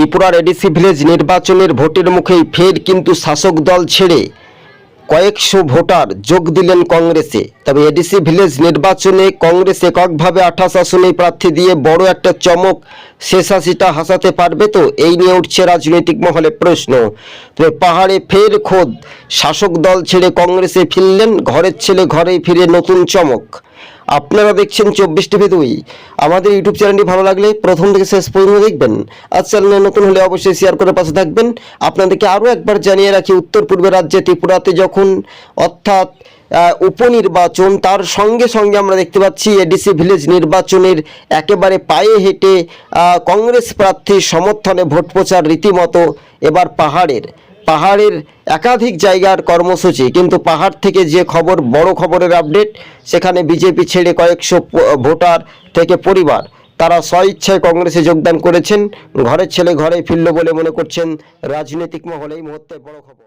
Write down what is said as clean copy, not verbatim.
ত্রিপুরার ADC village নির্বাচনের ভোটের মুখেই ফের কিন্তু শাসক দল ছেড়ে কয়েকশো ভোটার যোগ দিলেন কংগ্রেসে। তবে এডিসি ভিলেজ নির্বাচনে কংগ্রেস এককভাবে 28 আসনেই প্রার্থী দিয়ে বড় একটা চমক শেষ হাসিটা হাসাতে পারবে তো, এই নিয়ে উঠছে রাজনৈতিক মহলে প্রশ্ন। তবে পাহাড়ে ফের খোদ শাসক দল ছেড়ে কংগ্রেসে ফিরলেন ঘরের ছেলে ঘরেই ফিরে নতুন চমক। আপনারা দেখছেন 24TV। আমাদের ইউটিউব চ্যানেলটি ভালো লাগলে প্রথম থেকে শেষ পর্যন্ত দেখবেন, আর চ্যানেলে নতুন হলে অবশ্যই শেয়ার করে পাশে থাকবেন। আপনাদেরকে আরও একবার জানিয়ে রাখি, উত্তর পূর্বের রাজ্যে ত্রিপুরাতে যখন অর্থাৎ উপনির্বাচন, তার সঙ্গে সঙ্গে আমরা দেখতে পাচ্ছি এডিসি ভিলেজ নির্বাচনের একেবারে পায়ে হেঁটে কংগ্রেস প্রার্থীর সমর্থনে ভোট প্রচার রীতিমতো। এবার পাহাড়ের একাধিক জায়গার কর্মসূচি, কিন্তু পাহাড় থেকে যে খবর, বড় খবরের আপডেট, সেখানে বিজেপি ছেড়ে কয়েকশো ভোটার থেকে পরিবার তারা স্বইচ্ছায় কংগ্রেসে যোগদান করেছেন। ঘরের ছেলে ঘরেই ফিরল বলে মনে করছেন রাজনৈতিক মহলে। এই মুহূর্তে বড় খবর।